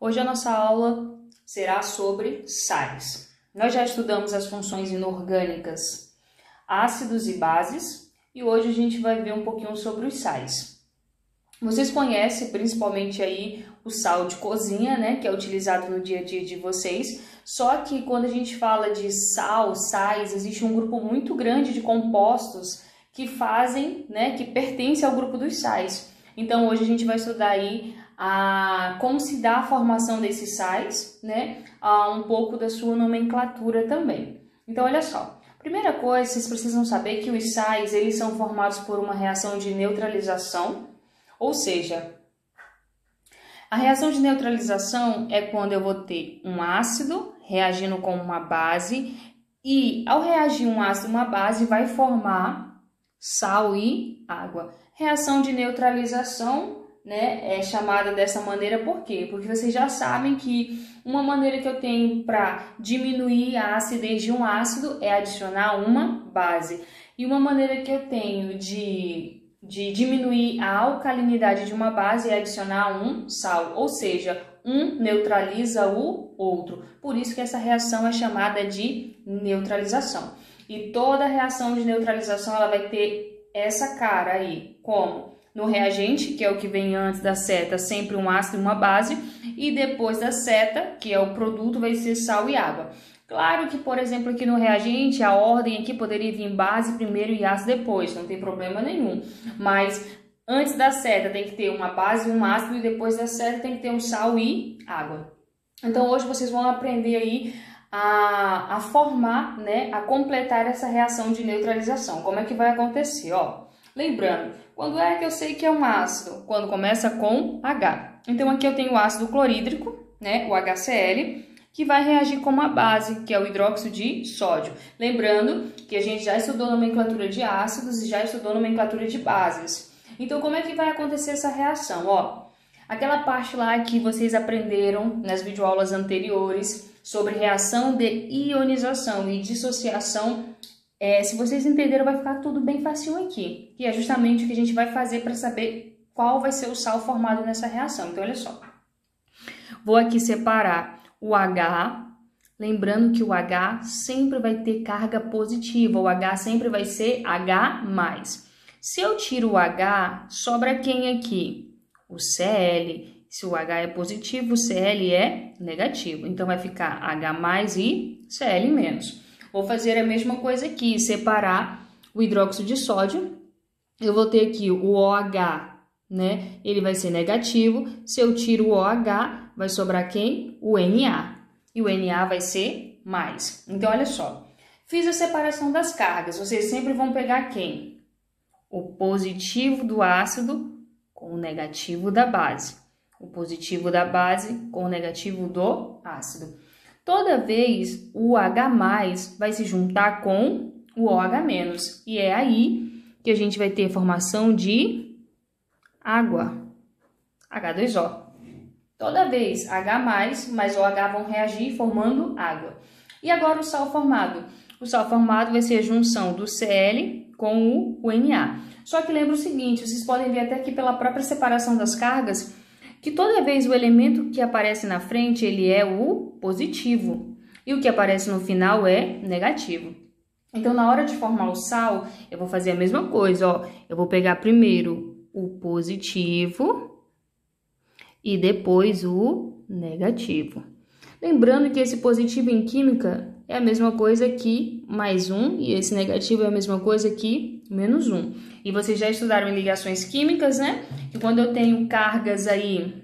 Hoje a nossa aula será sobre sais. Nós já estudamos as funções inorgânicas, ácidos e bases, e hoje a gente vai ver um pouquinho sobre os sais. Vocês conhecem principalmente aí o sal de cozinha, né, que é utilizado no dia a dia de vocês, só que quando a gente fala de sal, sais, existe um grupo muito grande de compostos que fazem, né, que pertencem ao grupo dos sais. Então hoje a gente vai estudar aí como se dá a formação desses sais, né, um pouco da sua nomenclatura também. Então olha só, primeira coisa, vocês precisam saber que os sais, eles são formados por uma reação de neutralização, ou seja, a reação de neutralização é quando eu vou ter um ácido reagindo com uma base e ao reagir um ácido e uma base vai formar sal e água. Reação de neutralização, né, é chamada dessa maneira por quê? Porque vocês já sabem que uma maneira que eu tenho para diminuir a acidez de um ácido é adicionar uma base. E uma maneira que eu tenho de diminuir a alcalinidade de uma base é adicionar um sal, ou seja, um neutraliza o outro. Por isso que essa reação é chamada de neutralização. E toda reação de neutralização ela vai ter essa cara aí, como no reagente, que é o que vem antes da seta, sempre um ácido e uma base, e depois da seta, que é o produto, vai ser sal e água. Claro que, por exemplo, aqui no reagente, a ordem aqui poderia vir base primeiro e ácido depois, não tem problema nenhum. Mas antes da seta tem que ter uma base e um ácido, e depois da seta tem que ter um sal e água. Então hoje vocês vão aprender aí a formar, né, a completar essa reação de neutralização. Como é que vai acontecer? Ó, lembrando, quando é que eu sei que é um ácido? Quando começa com H. Então aqui eu tenho o ácido clorídrico, né, o HCl, que vai reagir com uma base, que é o hidróxido de sódio. Lembrando que a gente já estudou nomenclatura de ácidos e já estudou nomenclatura de bases. Então, como é que vai acontecer essa reação? Ó, aquela parte lá que vocês aprenderam nas videoaulas anteriores sobre reação de ionização e dissociação, se vocês entenderam, vai ficar tudo bem facinho aqui. Que é justamente o que a gente vai fazer para saber qual vai ser o sal formado nessa reação. Então, olha só. Vou aqui separar o H, lembrando que o H sempre vai ter carga positiva, o H sempre vai ser H+. Se eu tiro o H, sobra quem aqui? O Cl. Se o H é positivo, o Cl é negativo. Então, vai ficar H+ e Cl-. Vou fazer a mesma coisa aqui, separar o hidróxido de sódio. Eu vou ter aqui o OH, né? Ele vai ser negativo. Se eu tiro o OH, vai sobrar quem? O Na. E o Na vai ser mais. Então, olha só. Fiz a separação das cargas. Vocês sempre vão pegar quem? O positivo do ácido com o negativo da base. O positivo da base com o negativo do ácido. Toda vez o H+ vai se juntar com o OH-. E é aí que a gente vai ter formação de água. H2O. Toda vez H+, mais OH vão reagir formando água. E agora o sal formado. O sal formado vai ser a junção do Cl com o Na. Só que lembra o seguinte, vocês podem ver até aqui pela própria separação das cargas, que toda vez o elemento que aparece na frente, ele é o positivo. E o que aparece no final é negativo. Então, na hora de formar o sal, eu vou fazer a mesma coisa, ó. Eu vou pegar primeiro o positivo e depois o negativo. Lembrando que esse positivo em química é a mesma coisa que mais um, e esse negativo é a mesma coisa que menos um. E vocês já estudaram em ligações químicas, né? Que quando eu tenho cargas aí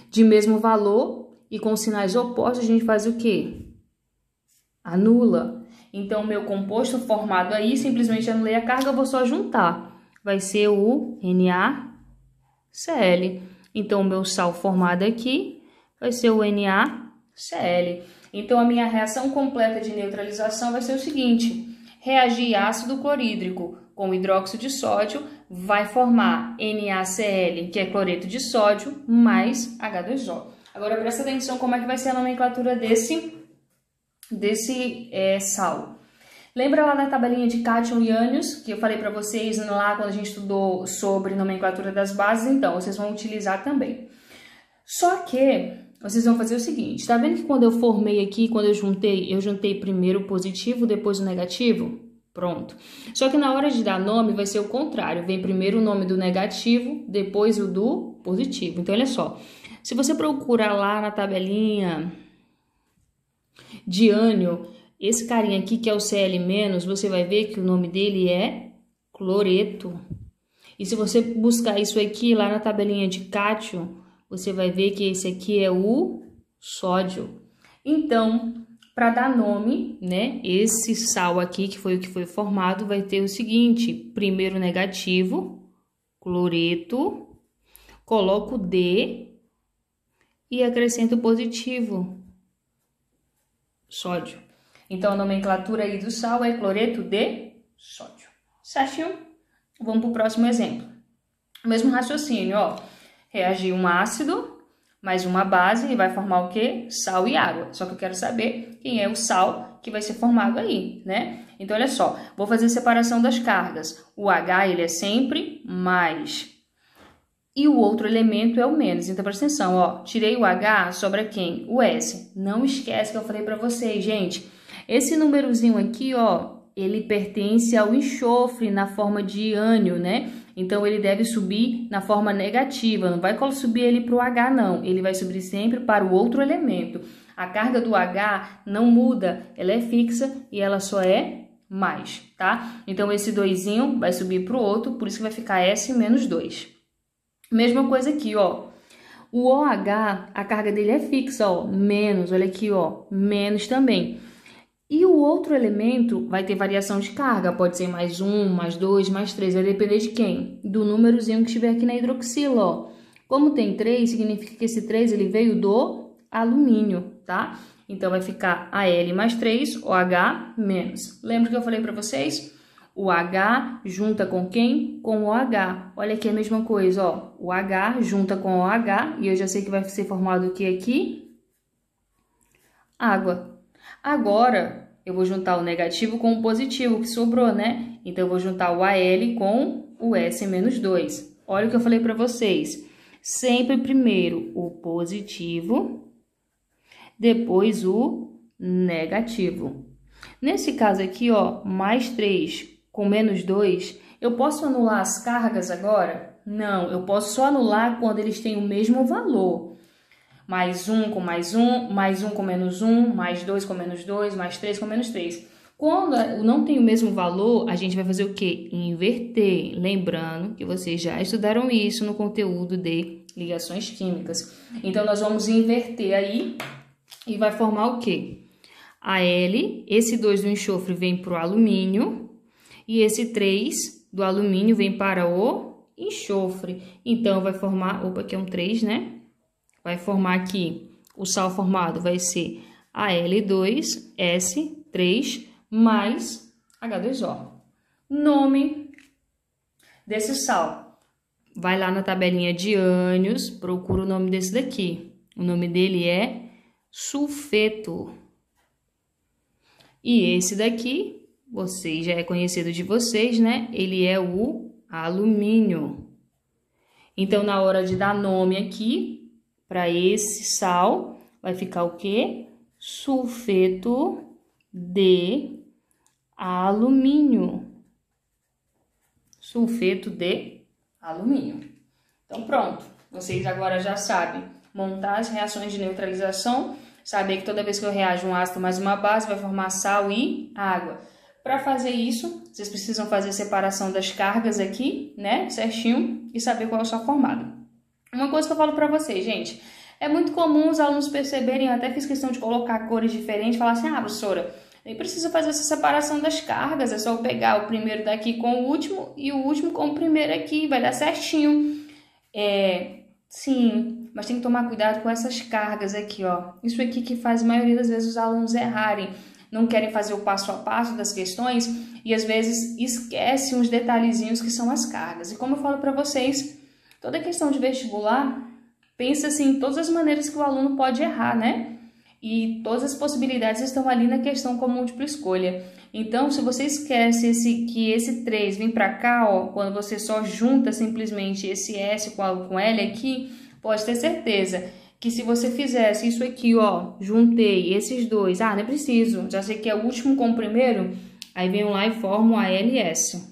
de mesmo valor e com sinais opostos, a gente faz o quê? Anula. Então, o meu composto formado aí, simplesmente anulei a carga, eu vou só juntar. Vai ser o NaCl. Então, o meu sal formado aqui vai ser o NaCl. Então, a minha reação completa de neutralização vai ser o seguinte. Reagir ácido clorídrico com hidróxido de sódio vai formar NaCl, que é cloreto de sódio, mais H2O. Agora, presta atenção como é que vai ser a nomenclatura desse sal. Lembra lá da tabelinha de cátion e ânions, que eu falei para vocês lá quando a gente estudou sobre nomenclatura das bases? Então, vocês vão utilizar também. Só que vocês vão fazer o seguinte, tá vendo que quando eu formei aqui, quando eu juntei primeiro o positivo, depois o negativo? Pronto. Só que na hora de dar nome vai ser o contrário, vem primeiro o nome do negativo, depois o do positivo. Então, olha só, se você procurar lá na tabelinha de ânion, esse carinha aqui que é o Cl-, você vai ver que o nome dele é cloreto. E se você buscar isso aqui lá na tabelinha de cátion, você vai ver que esse aqui é o sódio. Então, para dar nome, né, esse sal aqui, que foi o que foi formado, vai ter o seguinte, primeiro negativo, cloreto, coloco D e acrescento positivo, sódio. Então, a nomenclatura aí do sal é cloreto de sódio. Certinho? Vamos para o próximo exemplo. Mesmo raciocínio, ó. Reagir um ácido mais uma base e vai formar o quê? Sal e água. Só que eu quero saber quem é o sal que vai ser formado aí, né? Então, olha só. Vou fazer separação das cargas. O H, ele é sempre mais. E o outro elemento é o menos. Então, presta atenção, ó. Tirei o H, sobra quem? O S. Não esquece que eu falei para vocês, gente. Esse númerozinho aqui, ó, ele pertence ao enxofre na forma de ânion, né? Então, ele deve subir na forma negativa. Não vai subir ele para o H, não. Ele vai subir sempre para o outro elemento. A carga do H não muda. Ela é fixa e ela só é mais, tá? Então, esse 2zinho vai subir para o outro, por isso que vai ficar S menos 2. Mesma coisa aqui, ó. O OH, a carga dele é fixa, ó. Menos, olha aqui, ó. Menos também. E o outro elemento vai ter variação de carga, pode ser mais 1, mais 2, mais 3, vai depender de quem? Do númerozinho que estiver aqui na hidroxila, ó. Como tem 3, significa que esse 3 ele veio do alumínio, tá? Então, vai ficar Al mais 3, OH menos. Lembra que eu falei para vocês? O H junta com quem? Com o OH. Olha aqui a mesma coisa, ó. O H junta com o OH, e eu já sei que vai ser formado o que aqui? Água. Agora, eu vou juntar o negativo com o positivo que sobrou, né? Então, eu vou juntar o Al com o S menos 2. Olha o que eu falei para vocês. Sempre primeiro o positivo, depois o negativo. Nesse caso aqui, ó, mais 3 com menos 2, eu posso anular as cargas agora? Não, eu posso só anular quando eles têm o mesmo valor. Mais 1 com mais 1, mais 1 com menos 1, mais 2 com menos 2, mais 3 com menos 3. Quando não tem o mesmo valor, a gente vai fazer o quê? Inverter. Lembrando que vocês já estudaram isso no conteúdo de ligações químicas. Então, nós vamos inverter aí e vai formar o quê? Al, esse 2 do enxofre vem para o alumínio e esse 3 do alumínio vem para o enxofre. Então, vai formar, opa, aqui é um 3, né? Vai formar aqui, o sal formado vai ser Al2S3 mais H2O. Nome desse sal. Vai lá na tabelinha de ânions, procura o nome desse daqui. O nome dele é sulfeto. E esse daqui, já é conhecido de vocês, né? Ele é o alumínio. Então, na hora de dar nome aqui, para esse sal, vai ficar o quê? Sulfeto de alumínio. Sulfeto de alumínio. Então, pronto. Vocês agora já sabem montar as reações de neutralização, saber que toda vez que eu reajo um ácido mais uma base, vai formar sal e água. Para fazer isso, vocês precisam fazer a separação das cargas aqui, né? Certinho, e saber qual é o sal formado. Uma coisa que eu falo pra vocês, gente, é muito comum os alunos perceberem, eu até fiz questão de colocar cores diferentes, falar assim, ah, professora, nem precisa fazer essa separação das cargas, é só eu pegar o primeiro daqui com o último e o último com o primeiro aqui, vai dar certinho. Sim, mas tem que tomar cuidado com essas cargas aqui, ó. Isso aqui que faz a maioria das vezes os alunos errarem, não querem fazer o passo a passo das questões e às vezes esquecem uns detalhezinhos que são as cargas. E como eu falo pra vocês, toda questão de vestibular, pensa assim, em todas as maneiras que o aluno pode errar, né? E todas as possibilidades estão ali na questão com múltipla escolha. Então, se você esquece que esse 3 vem para cá, ó, quando você só junta simplesmente esse S com L aqui, pode ter certeza que se você fizesse isso aqui, ó, juntei esses dois, nem preciso, já sei que é o último com o primeiro, aí venho lá e formo a ALS.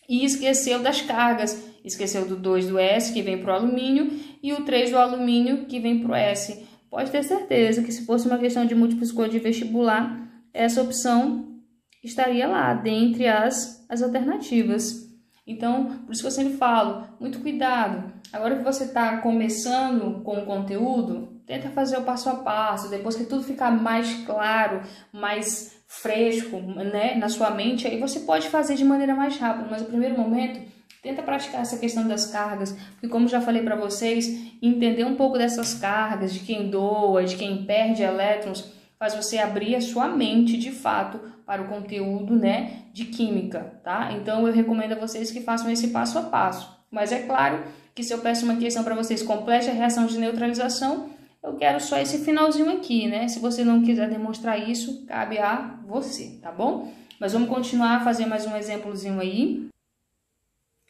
E esqueceu das cargas, esqueceu do 2 do S, que vem para o alumínio, e o 3 do alumínio, que vem para o S. Pode ter certeza que se fosse uma questão de múltipla escolha de vestibular, essa opção estaria lá, dentre as alternativas. Então, por isso que eu sempre falo, muito cuidado. Agora que você está começando com o conteúdo, tenta fazer o passo a passo. Depois que tudo ficar mais claro, mais fresco, né, na sua mente, aí você pode fazer de maneira mais rápida. Mas no primeiro momento, tenta praticar essa questão das cargas, porque como já falei para vocês, entender um pouco dessas cargas, de quem doa, de quem perde elétrons, faz você abrir a sua mente, de fato, para o conteúdo, né, de química, tá? Então, eu recomendo a vocês que façam esse passo a passo. Mas é claro que se eu peço uma questão para vocês, complete a reação de neutralização, eu quero só esse finalzinho aqui, né? Se você não quiser demonstrar isso, cabe a você, tá bom? Mas vamos continuar a fazer mais um exemplozinho aí.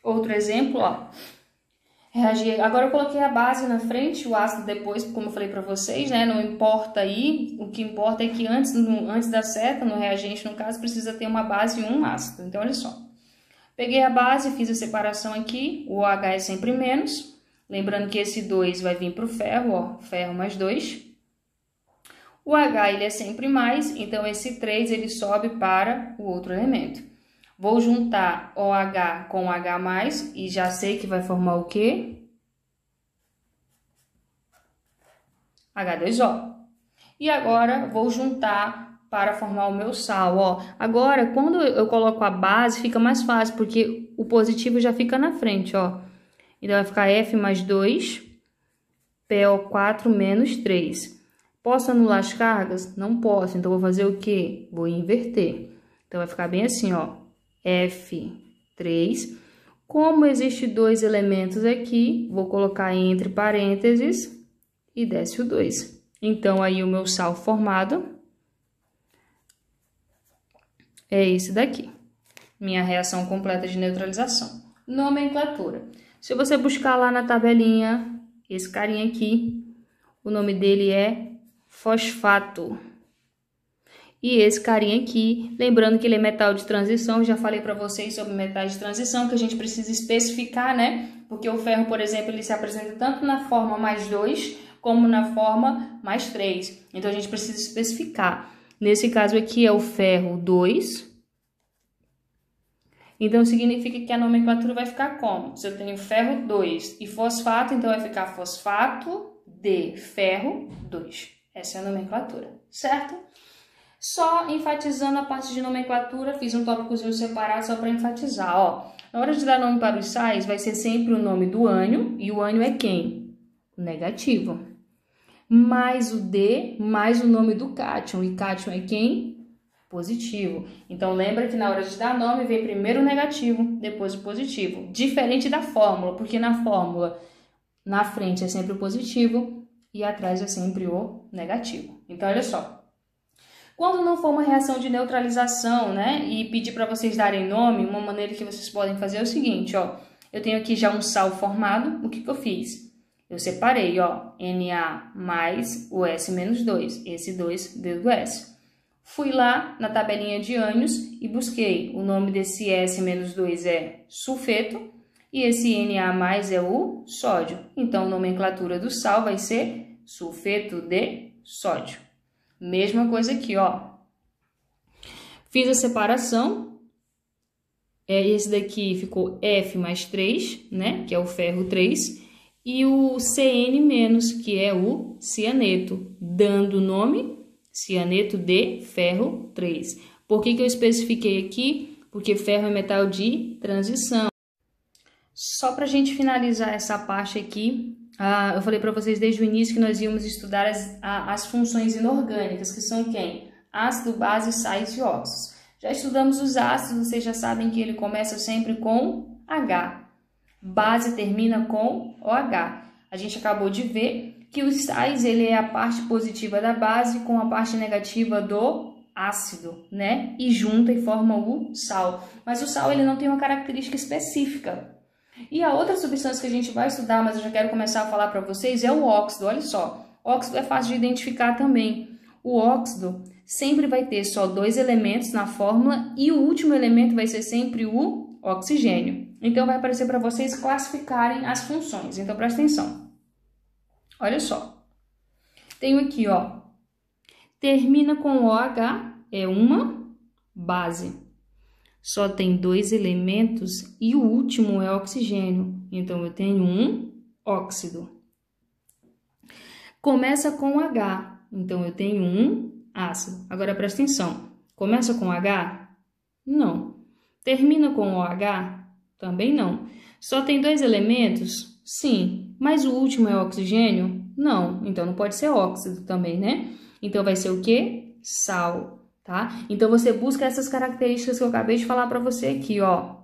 Outro exemplo, ó. Reagir. Agora eu coloquei a base na frente, o ácido depois, como eu falei para vocês, né? Não importa aí, o que importa é que antes da seta, no reagente, no caso, precisa ter uma base e um ácido. Então, olha só. Peguei a base, fiz a separação aqui, o OH é sempre menos. Lembrando que esse 2 vai vir para o ferro, ó, ferro mais 2. O H ele é sempre mais, então esse 3 ele sobe para o outro elemento. Vou juntar OH com H+, e já sei que vai formar o quê? H2O. E agora, vou juntar para formar o meu sal, ó. Agora, quando eu coloco a base, fica mais fácil, porque o positivo já fica na frente, ó. Então, vai ficar F mais 2, PO4 menos 3. Posso anular as cargas? Não posso, então vou fazer o quê? Vou inverter. Então, vai ficar bem assim, ó. F3. Como existe dois elementos aqui, vou colocar entre parênteses e desce o 2. Então, aí o meu sal formado é esse daqui. Minha reação completa de neutralização. Nomenclatura. Se você buscar lá na tabelinha, esse carinha aqui, o nome dele é fosfato. E esse carinha aqui, lembrando que ele é metal de transição, já falei para vocês sobre metais de transição, que a gente precisa especificar, né? Porque o ferro, por exemplo, ele se apresenta tanto na forma mais 2, como na forma mais 3. Então, a gente precisa especificar. Nesse caso aqui é o ferro 2. Então, significa que a nomenclatura vai ficar como? Se eu tenho ferro 2 e fosfato, então vai ficar fosfato de ferro 2. Essa é a nomenclatura, certo? Só enfatizando a parte de nomenclatura, fiz um tópicozinho separado só para enfatizar, ó. Na hora de dar nome para os sais, vai ser sempre o nome do ânion, e o ânion é quem? O negativo. Mais o D, mais o nome do cátion, e cátion é quem? Positivo. Então, lembra que na hora de dar nome, vem primeiro o negativo, depois o positivo. Diferente da fórmula, porque na fórmula, na frente é sempre o positivo e atrás é sempre o negativo. Então, olha só. Quando não for uma reação de neutralização, né, e pedir para vocês darem nome, uma maneira que vocês podem fazer é o seguinte, ó. Eu tenho aqui já um sal formado, o que que eu fiz? Eu separei, ó, Na mais o S menos 2, esse 2 veio do S. Fui lá na tabelinha de ânions e busquei, o nome desse S menos 2 é sulfeto, e esse Na mais é o sódio. Então, a nomenclatura do sal vai ser sulfeto de sódio. Mesma coisa aqui, ó. Fiz a separação. Esse daqui ficou F mais 3, né? Que é o ferro 3. E o Cn-, que é o cianeto. Dando o nome, cianeto de ferro 3. Por que que eu especifiquei aqui? Porque ferro é metal de transição. Só pra gente finalizar essa parte aqui, eu falei para vocês desde o início que nós íamos estudar as funções inorgânicas, que são quem? Ácido, base, sais e óxidos. Já estudamos os ácidos, vocês já sabem que ele começa sempre com H. Base termina com OH. A gente acabou de ver que os sais, ele é a parte positiva da base com a parte negativa do ácido, né? E junta e forma o sal. Mas o sal, ele não tem uma característica específica. E a outra substância que a gente vai estudar, mas eu já quero começar a falar para vocês, é o óxido. Olha só, óxido é fácil de identificar também. O óxido sempre vai ter só 2 elementos na fórmula e o último elemento vai ser sempre o oxigênio. Então, vai aparecer para vocês classificarem as funções. Então, presta atenção. Olha só. Tenho aqui, ó, termina com OH, é uma base. Só tem 2 elementos e o último é oxigênio. Então, eu tenho um óxido. Começa com H, então eu tenho um ácido. Agora, presta atenção. Começa com H? Não. Termina com OH? Também não. Só tem 2 elementos? Sim. Mas o último é oxigênio? Não. Então, não pode ser óxido também, né? Então, vai ser o quê? Sal. Tá? Então, você busca essas características que eu acabei de falar para você aqui, ó.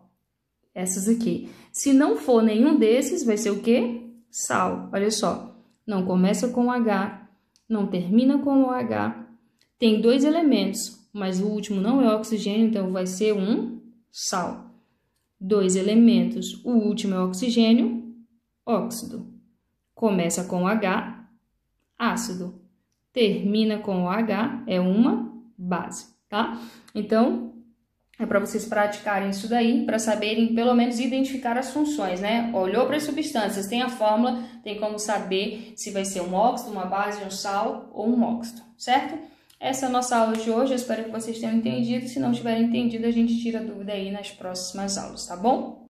Essas aqui. Se não for nenhum desses, vai ser o quê? Sal. Olha só. Não começa com H, não termina com OH. Tem 2 elementos, mas o último não é oxigênio, então vai ser um sal. 2 elementos, o último é oxigênio, óxido. Começa com H, ácido. Termina com OH, é uma base, tá? Então, é para vocês praticarem isso daí, para saberem pelo menos identificar as funções, né? Olhou para as substâncias, tem a fórmula, tem como saber se vai ser um óxido, uma base, um sal ou um óxido, certo? Essa é a nossa aula de hoje, eu espero que vocês tenham entendido. Se não tiverem entendido, a gente tira a dúvida aí nas próximas aulas, tá bom?